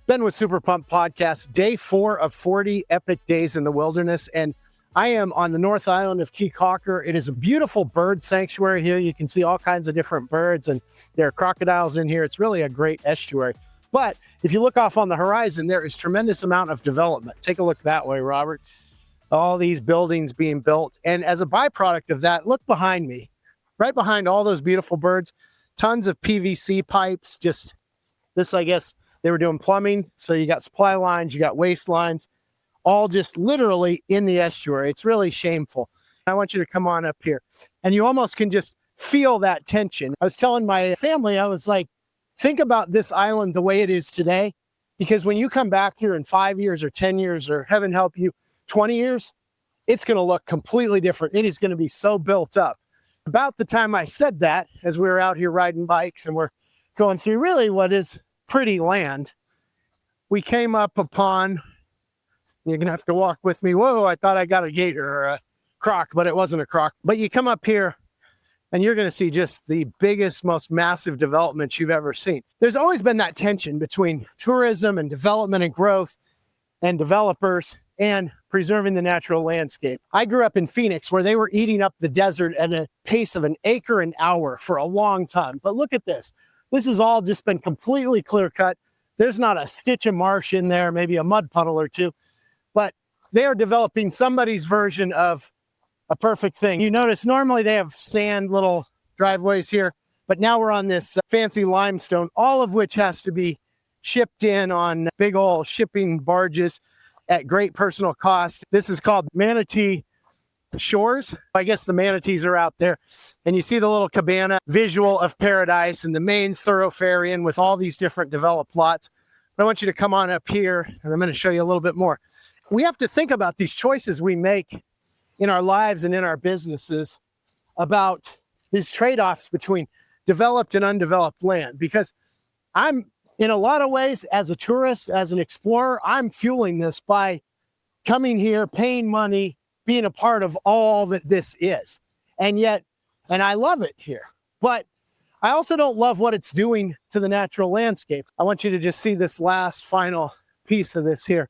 Ben with Super Pump Podcast, day 4 of 40 epic days in the wilderness. And I am on the North Island of Key Caulker. It is a beautiful bird sanctuary here. You can see all kinds of different birds, and there are crocodiles in here. It's really a great estuary. But if you look off on the horizon, there is tremendous amount of development. Take a look that way, Robert. All these buildings being built. And as a byproduct of that, look behind me. Right behind all those beautiful birds, tons of PVC pipes. Just this, I guess, they were doing plumbing. So you got supply lines, you got waste lines, all just literally in the estuary. It's really shameful. I want you to come on up here. And you almost can just feel that tension. I was telling my family, I was like, think about this island the way it is today. Because when you come back here in 5 years or 10 years, or heaven help you, 20 years, it's going to look completely different. It is going to be so built up. About the time I said that, as we were out here riding bikes and we're going through really what is pretty land, we came up upon, you're gonna have to walk with me. Whoa, I thought I got a gator or a croc, but it wasn't a croc. But you come up here and you're gonna see just the biggest, most massive developments you've ever seen. There's always been that tension between tourism and development and growth and developers and preserving the natural landscape. I grew up in Phoenix, where they were eating up the desert at a pace of an acre an hour for a long time. But look at this. This has all just been completely clear cut. There's not a stitch of marsh in there, maybe a mud puddle or two, but they are developing somebody's version of a perfect thing. You notice normally they have sand little driveways here, but now we're on this fancy limestone, all of which has to be shipped in on big old shipping barges at great personal cost. This is called Manatee Shores. I guess the manatees are out there, and you see the little cabana visual of paradise and the main thoroughfare in with all these different developed lots. But I want you to come on up here, and I'm going to show you a little bit more. We have to think about these choices we make in our lives and in our businesses about these trade-offs between developed and undeveloped land, because I'm, in a lot of ways, as a tourist, as an explorer, I'm fueling this by coming here, paying money, being a part of all that this is. And I love it here, but I also don't love what it's doing to the natural landscape. I want you to just see this last final piece of this here.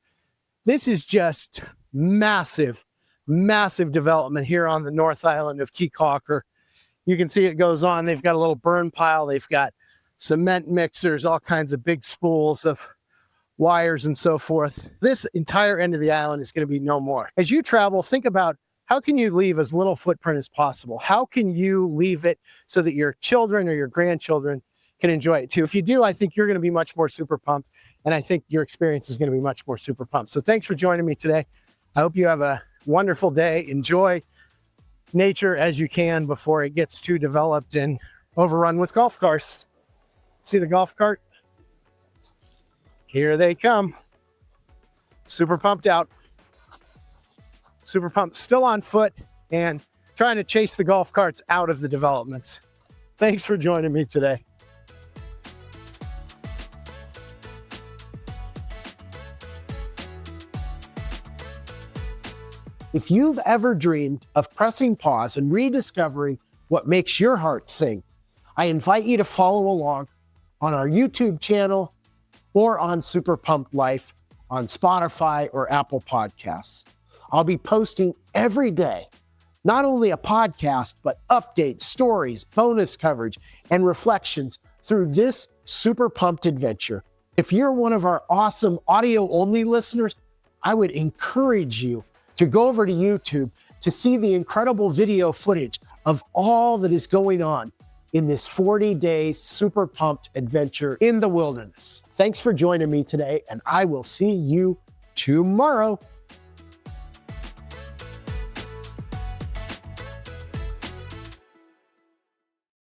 This is just massive, massive development here on the North Island of Key Caulker. You can see it goes on. They've got a little burn pile. They've got cement mixers, all kinds of big spools of wires and so forth. This entire end of the island is going to be no more. As you travel, think about how can you leave as little footprint as possible? How can you leave it so that your children or your grandchildren can enjoy it too? If you do, I think you're going to be much more super pumped, and I think your experience is going to be much more super pumped. So thanks for joining me today. I hope you have a wonderful day. Enjoy nature as you can before it gets too developed and overrun with golf carts. See the golf cart? Here they come. Super pumped out. Super pumped still on foot and trying to chase the golf carts out of the developments. Thanks for joining me today. If you've ever dreamed of pressing pause and rediscovering what makes your heart sing, I invite you to follow along on our YouTube channel or on SuperPumped Life on Spotify or Apple Podcasts. I'll be posting every day, not only a podcast, but updates, stories, bonus coverage, and reflections through this Super Pumped adventure. If you're one of our awesome audio-only listeners, I would encourage you to go over to YouTube to see the incredible video footage of all that is going on in this 40-day super pumped adventure in the wilderness. Thanks for joining me today, and I will see you tomorrow.